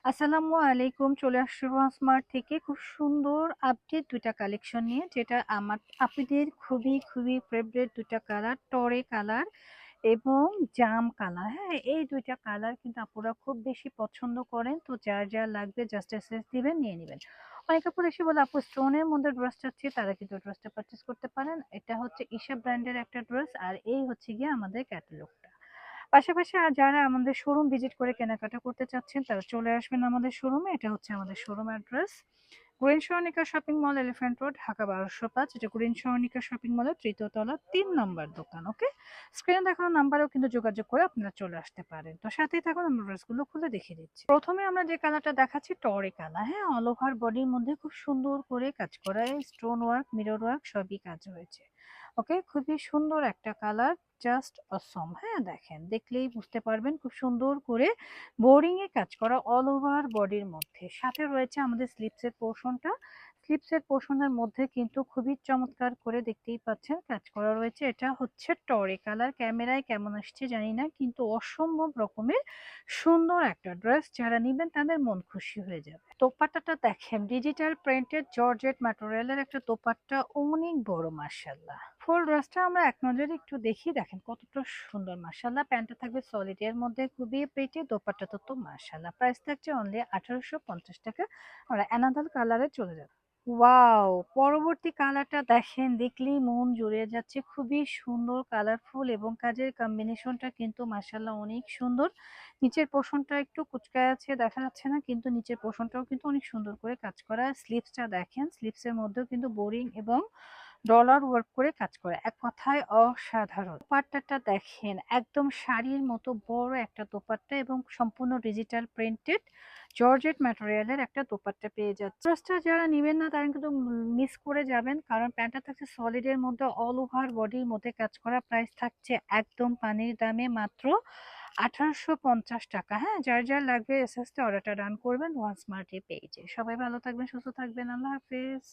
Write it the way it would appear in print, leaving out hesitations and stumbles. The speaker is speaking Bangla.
আসসালামু আলাইকুম। চলে আসছি ওয়ালমার্ট থেকে খুব সুন্দর আপডেট ২ টা কালেকশন নিয়ে, যেটা আমার আপুদের খুবই ফেভারিট ২ টা কালার, টরে কালার এবং জাম কালার। হ্যাঁ, এই ২ টা কালার কিন্তু আপুরা খুব বেশি পছন্দ করেন। তো যার লাগবে জাস্ট এসএস দিবেন, নিয়ে নিবেন। অনেক আপুরা এসে বলে আপু স্টোনের মধ্যে ড্রেস চাচ্ছি, তারা কিন্তু ড্রেসটা পারচেজ করতে পারেন। এটা হচ্ছে ঈশা ব্র্যান্ডের একটা ড্রেস, আর এই হচ্ছে গিয়ে আমাদের ক্যাটালগটা। পাশাপাশি আর যারা আমাদের শোরুম ভিজিট করে কেনাকাটা করতে চাচ্ছেন তারা চলে আসবেন আমাদের শোরুমে। এটা হচ্ছে আমাদের showroom address, green Saranika shopping mall, elephant road, Dhaka ১২০৫। এটা গ্রিন সরণিকা শপিং মলের ৩য় তলা ৩ নম্বর দোকান। ওকে, স্ক্রিনে দেখানো নাম্বারেও কিন্তু যোগাযোগ করে আপনারা চলে আসতে পারেন। তো সাথেই থাকুন, আমরা ড্রেসগুলো খুলে দেখিয়ে দিচ্ছি। প্রথমে আমরা যে কালারটা দেখাচ্ছি টরে কালার। হ্যাঁ, অল ওভার বডির মধ্যে খুব সুন্দর করে কাজ করা, স্টোন ওয়ার্ক, মিরর ওয়ার্ক সবই কাজ হয়েছে। ওকে, খুবই সুন্দর একটা কালার, জাস্ট অসম। হ্যাঁ, দেখেন, দেখলেই বুঝতে পারবেন খুব সুন্দর করে বোরিং এ কাজ করা অল ওভার বডির মধ্যে। সাথে রয়েছে আমাদের স্লিপসের পোর্শনটা। স্লিপসের পোর্শনের মধ্যে কিন্তু খুবই চমৎকার করে দেখতেই পাচ্ছেন কাজ করা রয়েছে। এটা হচ্ছে টরে কালার। ক্যামেরায় কেমন আসছে জানি না, কিন্তু অসম্ভব রকমের সুন্দর একটা ড্রেস। যারা নিবেন তাদের মন খুশি হয়ে যাবে। দোপাট্টাটা দেখেন, ডিজিটাল প্রিন্টেড জর্জেট ম্যাটেরিয়ালের একটা দোপাট্টা, অনেক বড় মাশাআল্লাহ। ফুল ড্রেসটা আমরা এক নজরে একটু দেখি, দেখেন কতটা সুন্দর মাশাআল্লাহ। প্যান্টটা থাকবে সলিড এর মধ্যে, খুবই প্রিটি। দোপাট্টাটা তো মাশাআল্লাহ। প্রাইস থাকছে অনলি ১৮৫০ টাকা। আমরা অ্যানাদার কালারে চলে যাব। ওয়াও, পরবর্তী কালারটা দেখেন, দেখলেই মন জুড়িয়ে যাচ্ছে। খুবই সুন্দর, কালারফুল এবং কাজের কম্বিনেশনটা কিন্তু মাশাআল্লাহ অনেক সুন্দর। নিচের পোর্শনটা একটু কুঁচকায় আছে, দেখা যাচ্ছে না, কিন্তু নিচের পোর্শনটাও কিন্তু অনেক সুন্দর করে কাজ করা। স্লিভসটা দেখেন, স্লিভসের মধ্যেও কিন্তু বোরিং এবং ডলার ওয়ার্ক করে কাজ করে। এক কথায় অসাধারণ। দোপাট্টাটা দেখেন, একদম শাড়ির মতো বড় একটা দোপাট্টা এবং সম্পূর্ণ ডিজিটাল প্রিন্টেড জর্জেট ম্যাটেরিয়ালের একটা দোপাট্টা পেয়ে যাচ্ছে। ড্রেসটা যারা নিবেন না তারা কিন্তু মিস করে যাবেন, কারণ প্যান্টটা থাকছে সলিডের মধ্যে, অল ওভার বডির মধ্যে কাজ করা। প্রাইস থাকছে একদম পানির দামে, মাত্র ১৮৫০ টাকা। হ্যাঁ, যার লাগবে এসএসতে অর্ডারটা ডান করবেন ওয়ালমার্ট পেজে। সবাই ভালো থাকবেন, সুস্থ থাকবেন, আল্লাহ হাফেজ।